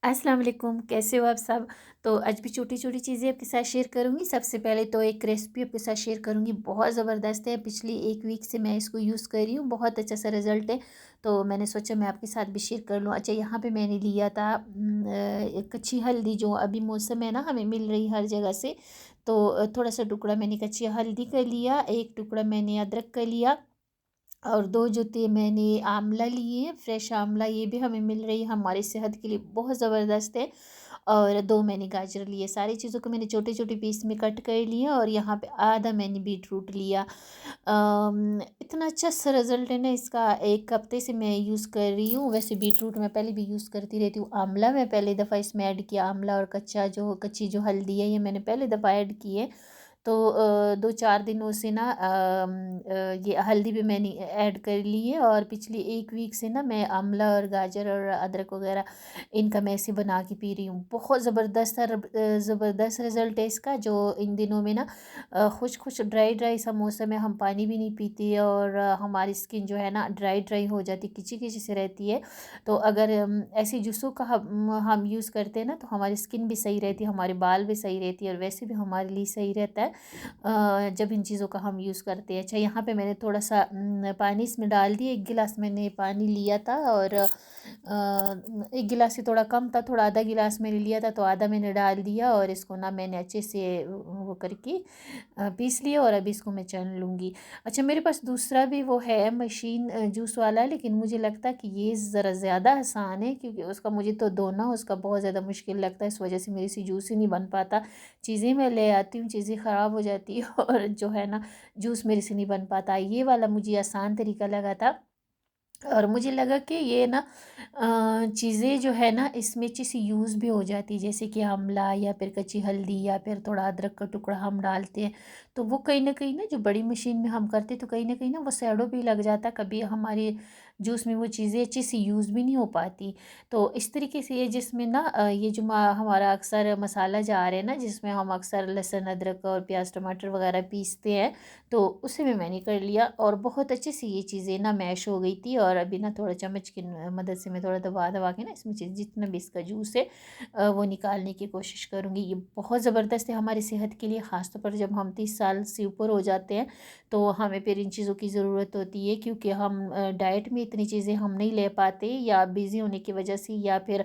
अस्सलाम वालेकुम, कैसे हो आप सब। तो आज भी छोटी-छोटी चीज़ें आपके साथ शेयर करूँगी। सबसे पहले तो एक रेसिपी आपके साथ शेयर करूँगी, बहुत ज़बरदस्त है। पिछली 1 वीक से मैं इसको यूज़ कर रही हूँ, बहुत अच्छा सा रिज़ल्ट है। तो मैंने सोचा मैं आपके साथ भी शेयर कर लूँ। अच्छा, यहाँ पे मैंने लिया था एक कच्ची हल्दी, जो अभी मौसम है ना, हमें मिल रही हर जगह से। तो थोड़ा-सा टुकड़ा मैंने कच्ची हल्दी का लिया, 1 टुकड़ा मैंने अदरक का लिया और 2 जूते मैंने आंवला लिए हैं, फ्रेश आंवला। ये भी हमें मिल रही है, हमारी सेहत के लिए बहुत ज़बरदस्त है। और 2 मैंने गाजर लिए। सारी चीज़ों को मैंने छोटे-छोटे पीस में कट कर लिया और यहाँ पे आधा मैंने बीटरूट लिया। इतना अच्छा सा रिज़ल्ट है ना इसका, 1 हफ़्ते से मैं यूज़ कर रही हूँ। वैसे बीटरूट मैं पहले भी यूज़ करती रहती हूँ। आंवला मैं पहली दफ़ा इसमें ऐड किया, आंवला और कच्ची जो हल्दी है, ये मैंने पहली दफ़ा ऐड की है। तो 2-4 दिनों से ना ये हल्दी भी मैंने ऐड कर ली है और पिछली 1 वीक से ना मैं आंवला और गाजर और अदरक वग़ैरह इनका मैं ऐसे बना के पी रही हूँ। बहुत ज़बरदस्त रिज़ल्ट है इसका। जो इन दिनों में ना खुश-खुश ड्राई-ड्राई सा मौसम है, हम पानी भी नहीं पीते और हमारी स्किन जो है ना ड्राई-ड्राई हो जाती है, किची-किची सी रहती है। तो अगर ऐसे जूसों का हम यूज़ करते हैं ना, तो हमारी स्किन भी सही रहती है, हमारे बाल भी सही रहती है और वैसे भी हमारे लिए सही रहता है जब इन चीज़ों का हम यूज़ करते हैं। अच्छा, यहाँ पे मैंने थोड़ा-सा पानी इसमें डाल दिया, 1 गिलास मैंने पानी लिया था और 1 गिलास से थोड़ा कम था, थोड़ा आधा गिलास मैंने लिया था, तो आधा मैंने डाल दिया और इसको ना मैंने अच्छे से वो करके पीस लिया और अभी इसको मैं छान लूँगी। अच्छा, मेरे पास दूसरा भी वो है मशीन, जूस वाला, लेकिन मुझे लगता है कि ये ज़रा ज़्यादा आसान है, क्योंकि उसका मुझे तो धोना उसका बहुत ज़्यादा मुश्किल लगता है, इस वजह से मेरे से जूस ही नहीं बन पाता। चीज़ें मैं ले आती हूँ, चीज़ें ख़राब हो जाती है और जो है ना, जूस मेरे से नहीं बन पाता। ये वाला मुझे आसान तरीका लगा था और मुझे लगा कि ये ना चीज़ें जो है ना इसमें अच्छे से यूज़ भी हो जाती है, जैसे कि आंवला या फिर कच्ची हल्दी या फिर थोड़ा अदरक का टुकड़ा हम डालते हैं, तो वो कहीं न कहीं ना, जो बड़ी मशीन में हम करते हैं, तो कहीं न कहीं ना वो शैडो भी लग जाता है, कभी हमारे जूस में वो चीज़ें अच्छे से यूज़ भी नहीं हो पाती। तो इस तरीके से ये जिसमें ना ये जो हमारा अक्सर मसाला जार है ना, जिसमें हम अक्सर लहसुन, अदरक और प्याज़, टमाटर वगैरह पीसते हैं, तो उसे भी मैंने कर लिया और बहुत अच्छे से ये चीज़ें ना मैश हो गई थी। और अभी ना थोड़ा चम्मच की मदद से मैं थोड़ा दबा दबा के ना इसमें जितना भी इसका जूस है वो निकालने की कोशिश करूँगी। ये बहुत ज़बरदस्त है हमारी सेहत के लिए, ख़ास तौर पर जब हम 30 साल से ऊपर हो जाते हैं, तो हमें फिर इन चीज़ों की ज़रूरत होती है, क्योंकि हम डाइट में इतनी चीज़ें हम नहीं ले पाते, या बिज़ी होने की वजह से, या फिर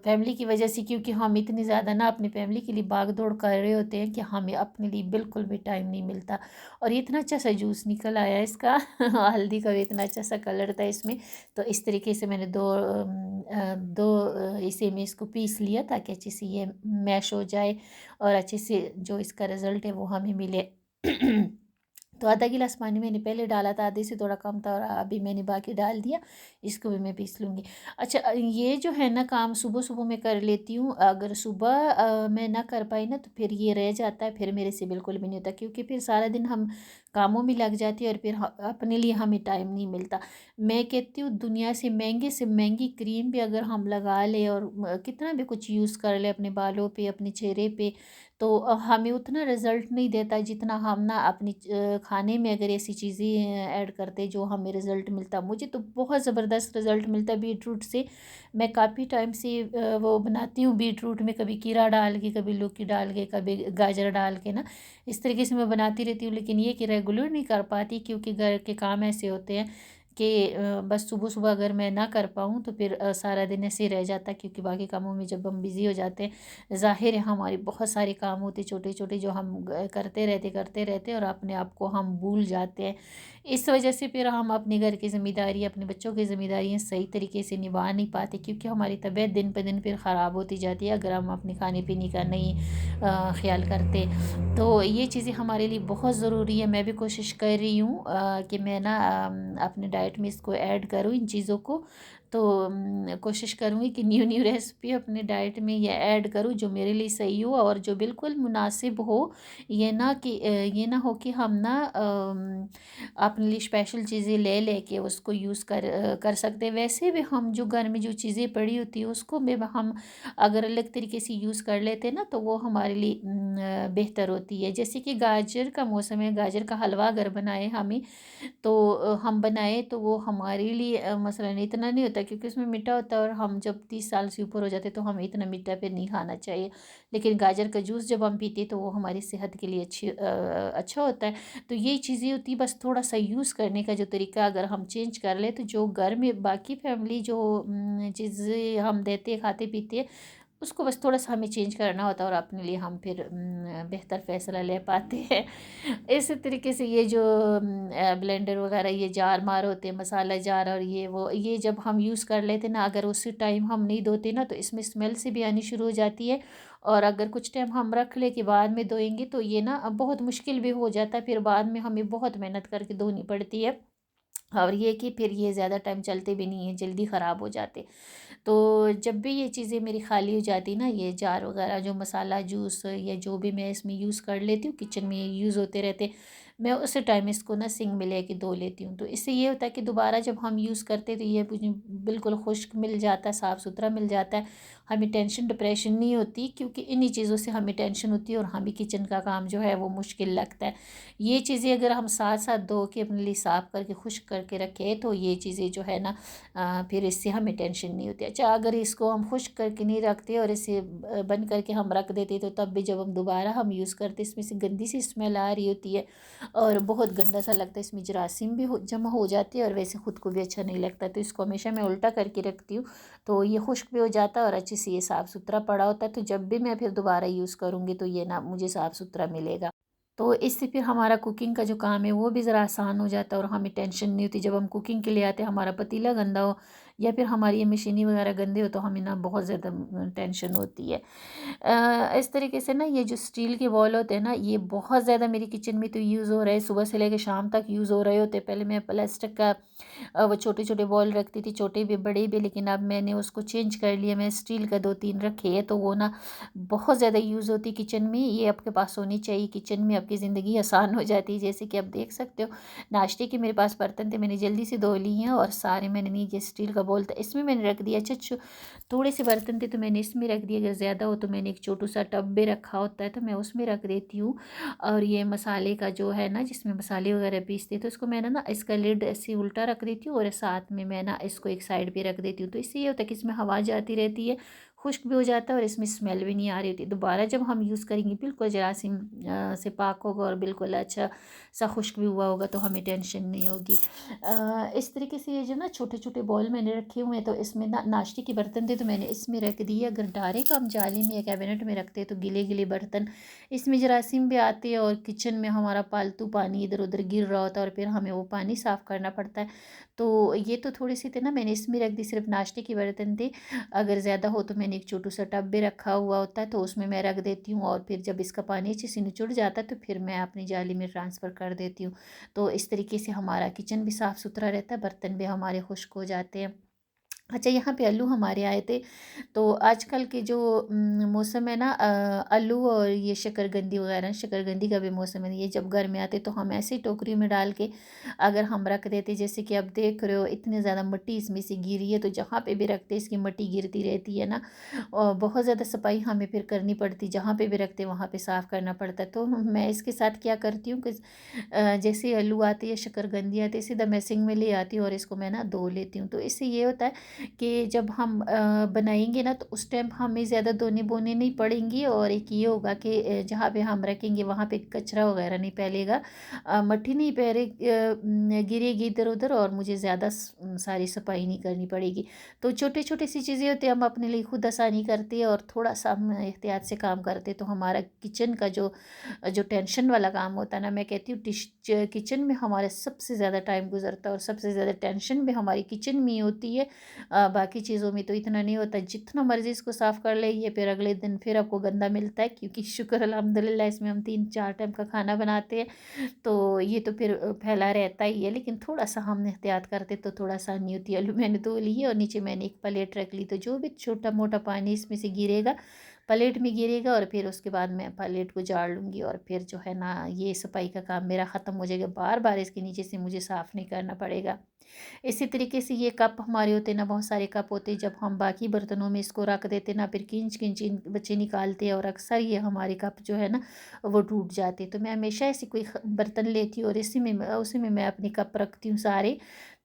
फैमिली की वजह से, क्योंकि हम इतनी ज़्यादा ना अपनी फैमिली के लिए भाग दौड़ कर रहे होते हैं कि हमें अपने लिए बिल्कुल भी टाइम नहीं मिलता। और ये इतना अच्छा सा जूस निकल आया इसका हल्दी का भी इतना अच्छा सा कलर था इसमें। तो इस तरीके से मैंने दो इसे में इसको पीस लिया, ताकि अच्छे से ये मैश हो जाए और अच्छे से जो इसका रिज़ल्ट है वो हमें मिले। तो आधा गिलास पानी मैंने पहले डाला था, आधे से थोड़ा कम था और अभी मैंने बाकी डाल दिया। इसको भी मैं पीस लूँगी। अच्छा, ये जो है ना काम सुबह-सुबह मैं कर लेती हूँ। अगर सुबह मैं ना कर पाई ना, तो फिर ये रह जाता है, फिर मेरे से बिल्कुल भी नहीं होता, क्योंकि फिर सारा दिन हम कामों में लग जाते हैं और फिर अपने लिए हमें टाइम नहीं मिलता। मैं कहती हूँ, दुनिया से महंगी क्रीम भी अगर हम लगा लें और कितना भी कुछ यूज़ कर लें अपने बालों पे, अपने चेहरे पे, तो हमें उतना रिज़ल्ट नहीं देता जितना हम ना अपनी खाने में अगर ऐसी चीज़ें ऐड करते जो हमें रिज़ल्ट मिलता। मुझे तो बहुत ज़बरदस्त रिज़ल्ट मिलता है बीटरूट से। मैं काफ़ी टाइम से वो बनाती हूँ बीटरूट में, कभी खीरा डाल के, कभी लौकी डाल के, कभी गाजर डाल के ना, इस तरीके से मैं बनाती रहती हूँ। लेकिन ये कि रेगुलर नहीं कर पाती, क्योंकि घर के काम ऐसे होते हैं कि बस सुबह-सुबह अगर मैं ना कर पाऊँ, तो फिर सारा दिन ऐसे ही रह जाता है, क्योंकि बाकी कामों में जब हम बिज़ी हो जाते हैं, ज़ाहिर है हमारे बहुत सारे काम होते छोटे-छोटे, जो हम करते रहते और अपने आप को हम भूल जाते हैं। इस वजह से फिर हम अपने घर की ज़िम्मेदारी, अपने बच्चों की ज़िम्मेदारियाँ सही तरीके से निभा नहीं पाते, क्योंकि हमारी तबीयत दिन पे दिन फिर ख़राब होती जाती है, अगर हम अपने खाने-पीने का नहीं ख़्याल करते। तो ये चीज़ें हमारे लिए बहुत ज़रूरी है। मैं भी कोशिश कर रही हूँ कि मैं ना अपने डाइट में इसको ऐड करूँ, इन चीज़ों को। तो कोशिश करूँगी कि न्यू न्यू रेसिपी अपने डाइट में ये ऐड करूँ, जो मेरे लिए सही हो और जो बिल्कुल मुनासिब हो। ये ना हो कि हम ना अपने लिए स्पेशल चीज़ें ले लेके उसको यूज़ कर सकते हैं। वैसे भी हम जो घर में जो चीज़ें पड़ी होती है, उसको भी हम अगर अलग तरीके से यूज़ कर लेते हैं ना, तो वो हमारे लिए बेहतर होती है। जैसे कि गाजर का मौसम है, गाजर का हलवा अगर बनाए हमें, तो हम बनाए, तो वो हमारे लिए मसलन इतना नहीं होता होता क्योंकि उसमें मीठा होता है, और हम जब 30 साल से ऊपर हो जाते तो हमें इतना मीठा फिर नहीं खाना चाहिए। लेकिन गाजर का जूस जब हम पीते तो वो हमारी सेहत के लिए अच्छा होता है। तो यही चीज़ें होती है, बस थोड़ा सा यूज़ करने का जो तरीका अगर हम चेंज कर ले, तो जो घर में बाकी फैमिली जो चीज़ें हम देते हैं खाते पीते हैं, उसको बस थोड़ा-सा हमें चेंज करना होता है और अपने लिए हम फिर बेहतर फ़ैसला ले पाते हैं। इसी तरीके से ये जो ब्लेंडर वगैरह, ये जार मार होते हैं, मसाला जार और ये वो, ये जब हम यूज़ कर लेते ना, अगर उसी टाइम हम नहीं धोते ना, तो इसमें स्मेल से भी आनी शुरू हो जाती है। और अगर कुछ टाइम हम रख ले कि बाद में धोएँगे, तो ये ना बहुत मुश्किल भी हो जाता है, फिर बाद में हमें बहुत मेहनत करके धोनी पड़ती है। और ये कि फिर ये ज़्यादा टाइम चलते भी नहीं हैं, जल्दी ख़राब हो जाते। तो जब भी ये चीज़ें मेरी खाली हो जाती ना, ये जार वगैरह जो मसाला जूस या जो भी मैं इसमें यूज़ कर लेती हूँ, किचन में ये यूज़ होते रहते, मैं उसी टाइम इसको ना सिंक में लेके धो लेती हूँ। तो इससे ये होता है कि दोबारा जब हम यूज़ करते हैं तो ये मुझे बिल्कुल खुश्क मिल जाता है, साफ़ सुथरा मिल जाता है। हमें टेंशन डिप्रेशन नहीं होती, क्योंकि इन्हीं चीज़ों से हमें टेंशन होती है और हमें किचन का काम जो है वो मुश्किल लगता है। ये चीज़ें अगर हम साथ साथ धो के अपने लिए साफ़ करके खुश्क करके रखें, तो ये चीज़ें जो है ना, फिर इससे हमें टेंशन नहीं होती। अच्छा, अगर इसको हम खुश्क करके नहीं रखते और इसे बंद करके हम रख देते, तो तब भी जब हम दोबारा हम यूज़ करते, इसमें से गंदी सी स्मेल आ रही होती है और बहुत गंदा सा लगता है, इसमें जरासीम भी जमा हो जाती है और वैसे ख़ुद को भी अच्छा नहीं लगता। तो इसको हमेशा मैं उल्टा करके रखती हूँ, तो ये खुश्क भी हो जाता है और अच्छे से ये साफ़ सुथरा पड़ा होता है। तो जब भी मैं फिर दोबारा यूज़ करूँगी तो ये ना मुझे साफ़ सुथरा मिलेगा। तो इससे फिर हमारा कुकिंग का जो काम है वो भी ज़रा आसान हो जाता है और हमें टेंशन नहीं होती। जब हम कुकिंग के लिए आते हैं, हमारा पतीला गंदा हो या फिर हमारी ये मशीनी वगैरह गंदे हो, तो हमें ना बहुत ज़्यादा टेंशन होती है। इस तरीके से ना ये जो स्टील के बॉल होते हैं ना, ये बहुत ज़्यादा मेरी किचन में तो यूज़ हो रहे हैं, सुबह से लेकर शाम तक यूज़ हो रहे होते हैं। पहले मैं प्लास्टिक का वो छोटे छोटे बॉल रखती थी, छोटे भी बड़े भी, लेकिन अब मैंने उसको चेंज कर लिया। मैं स्टील का 2-3 रखे हैं, तो वो ना बहुत ज़्यादा यूज़ होती किचन में। ये आपके पास होनी चाहिए, किचन में आपकी ज़िंदगी आसान हो जाती है। जैसे कि आप देख सकते हो, नाश्ते के मेरे पास बर्तन थे, मैंने जल्दी से धो ली हैं और सारे मैंने नीचे स्टील का बॉल था इसमें मैंने रख दिया। अच्छा, थोड़े से बर्तन थे तो मैंने इसमें रख दिया, अगर ज़्यादा हो तो मैंने एक छोटू सा टब भी रखा होता है तो मैं उसमें रख देती हूँ। और ये मसाले का जो है ना, जिसमें मसाले वगैरह पीसते, तो इसको मैंने ना इसका लिड ऐसे उल्टा रख देती हूँ और साथ में मैं ना इसको एक साइड पे रख देती हूँ। तो इससे ये होता है कि इसमें हवा जाती रहती है, खुश्क भी हो जाता है और इसमें स्मेल भी नहीं आ रही होती। दोबारा जब हम यूज़ करेंगे बिल्कुल जरासीम से पाक होगा और बिल्कुल अच्छा सा खुश्क भी हुआ होगा, तो हमें टेंशन नहीं होगी। इस तरीके से ये जो ना छोटे छोटे बॉल मैंने रखे हुए हैं, तो इसमें ना नाश्ते के बर्तन थे तो मैंने इसमें रख दिए। अगर डायरेक्ट हम जाली में या कैबिनेट में रखते हैं तो गिले गिले बर्तन, इसमें जरासीम भी आते हैं और किचन में हमारा पालतू पानी इधर उधर गिर रहा होता है और फिर हमें वो पानी साफ़ करना पड़ता है। तो ये तो थोड़ी सी थे ना, मैंने इसमें रख दी, सिर्फ नाश्ते के बर्तन थे। अगर ज़्यादा हो तो मैंने एक छोटू सा टब भी रखा हुआ होता है, तो उसमें मैं रख देती हूँ और फिर जब इसका पानी अच्छे से निचुड़ जाता है तो फिर मैं अपनी जाली में ट्रांसफ़र कर देती हूँ। तो इस तरीके से हमारा किचन भी साफ़ सुथरा रहता है, बर्तन भी हमारे खुश्क हो जाते हैं। अच्छा, यहाँ पे आलू हमारे आए थे, तो आजकल के जो मौसम है ना, आलू और ये शकरकंदी वगैरह, शकरकंदी का भी मौसम है, ये जब घर में आते तो हम ऐसे ही टोकरियों में डाल के अगर हम रख देते, जैसे कि आप देख रहे हो इतनी ज़्यादा मिट्टी इसमें से गिरी है, तो जहाँ पे भी रखते इसकी मिट्टी गिरती रहती है ना, और बहुत ज़्यादा सफाई हमें फिर करनी पड़ती, जहाँ पे भी रखते वहाँ पे साफ़ करना पड़ता है। तो मैं इसके साथ क्या करती हूँ कि जैसे आलू आते या शकरकंदी आती है, सीधा मैं सिंक में ले आती हूँ और इसको मैं ना धो लेती हूँ। तो इससे ये होता है कि जब हम बनाएंगे ना, तो उस टाइम हमें ज़्यादा धोने बोने नहीं पड़ेंगी और एक ये होगा कि जहाँ पे हम रखेंगे वहाँ पे कचरा वगैरह नहीं फैलेगा, मट्टी नहीं गिरेगी इधर उधर और मुझे ज़्यादा सारी सफाई नहीं करनी पड़ेगी। तो छोटे छोटे सी चीज़ें होती हैं, हम अपने लिए खुद आसानी करते हैं और थोड़ा सा हम एहतियात से काम करते हैं, तो हमारा किचन का जो जो टेंशन वाला काम होता है ना, मैं कहती हूँ किचन में हमारा सबसे ज़्यादा टाइम गुजरता है और सबसे ज़्यादा टेंशन भी हमारी किचन में ही होती है। बाकी चीज़ों में तो इतना नहीं होता, जितना मर्ज़ी इसको साफ़ कर ले, ये फिर अगले दिन फिर आपको गंदा मिलता है, क्योंकि शुक्र अल्हम्दुलिल्लाह इसमें हम 3-4 टाइम का खाना बनाते हैं, तो ये तो फिर फैला रहता ही है। लेकिन थोड़ा-सा हम एहतियात करते तो थोड़ा आसानी होती है। आलू मैंने धो लिए और नीचे मैंने एक प्लेट रख ली, तो जो भी छोटा-मोटा पानी इसमें से गिरेगा, प्लेट में गिरेगा और फिर उसके बाद मैं प्लेट को झाड़ लूँगी और फिर जो है ना, ये सफाई का काम मेरा ख़त्म हो जाएगा। बार-बार इसके नीचे से मुझे साफ़ नहीं करना पड़ेगा। इसी तरीके से ये कप हमारे होते हैं ना, बहुत सारे कप होते हैं, जब हम बाकी बर्तनों में इसको रख देते ना, फिर खींच खींच बच्चे निकालते हैं और अक्सर ये हमारे कप जो है ना वो टूट जाते हैं। तो मैं हमेशा ऐसी कोई बर्तन लेती हूँ और इसी में उसी में मैं अपने कप रखती हूँ सारे।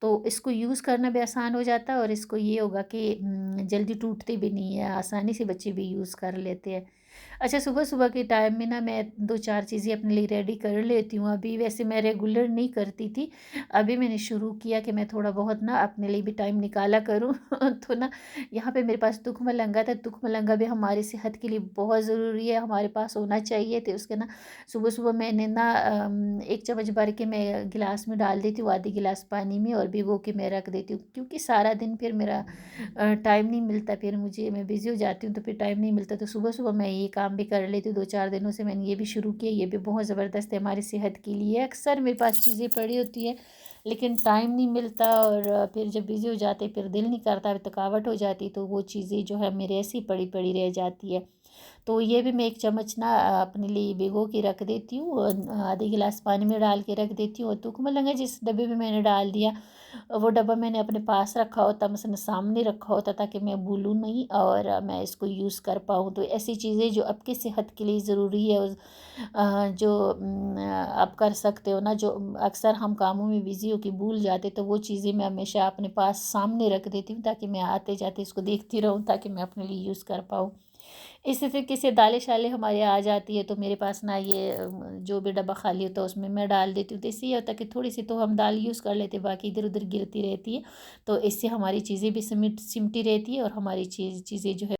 तो इसको यूज़ करना भी आसान हो जाता है और इसको ये होगा कि जल्दी टूटते भी नहीं है, आसानी से बच्चे भी यूज़ कर लेते हैं। अच्छा, सुबह-सुबह के टाइम में ना मैं 2-4 चीज़ें अपने लिए रेडी कर लेती हूँ। अभी वैसे मैं रेगुलर नहीं करती थी। अभी मैंने शुरू किया कि मैं थोड़ा बहुत ना अपने लिए भी टाइम निकाला करूँ। तो ना यहाँ पे मेरे पास तुख-मलंगा था। तुख-मलंगा भी हमारी सेहत के लिए बहुत ज़रूरी है, हमारे पास होना चाहिए। तो उसके ना सुबह-सुबह मैंने ना 1 चम्मच भर के मैं गिलास में डाल देती हूँ, आधी गिलास पानी में, और भिगो के मैं रख देती हूँ। क्योंकि सारा दिन फिर मेरा टाइम नहीं मिलता, फिर मुझे मैं बिज़ी हो जाती हूँ, तो फिर टाइम नहीं मिलता। तो सुबह-सुबह मैं ये काम भी कर लेती हूँ। 2-4 दिनों से मैंने ये भी शुरू किया, ये भी बहुत ज़बरदस्त है हमारी सेहत के लिए। अक्सर मेरे पास चीज़ें पड़ी होती हैं, लेकिन टाइम नहीं मिलता, और फिर जब बिज़ी हो जाते फिर दिल नहीं करता, थकावट हो जाती, तो वो चीज़ें जो है मेरे ऐसी पड़ी-पड़ी रह जाती है। तो ये भी मैं 1 चम्मच ना अपने लिए भिगो के रख देती हूँ, और आधे गिलास पानी में डाल के रख देती हूँ। और तुख-मलंगा जिस डब्बे में मैंने डाल दिया, वो डब्बा मैंने अपने पास रखा होता, मतलब सामने रखा होता, ताकि मैं भूलूँ नहीं और मैं इसको यूज़ कर पाऊँ। तो ऐसी चीज़ें जो आपकी सेहत के लिए ज़रूरी है, जो आप कर सकते हो ना, जो अक्सर हम कामों में बिज़ी होके भूल जाते, तो वो चीज़ें मैं हमेशा अपने पास सामने रख देती हूँ, ताकि मैं आते-जाते इसको देखती रहूँ, ताकि मैं अपने लिए यूज़ कर पाऊँ। इसी तरीके से दालें-शालें हमारे यहाँ आ जाती है, तो मेरे पास ना ये जो भी डब्बा खाली होता है उसमें मैं डाल देती हूँ। तो इससे ये होता है कि थोड़ी-सी तो हम दाल यूज़ कर लेते हैं, बाकी इधर-उधर गिरती रहती है। तो इससे हमारी चीज़ें भी सिमटी रहती है, और हमारी चीज़ें जो है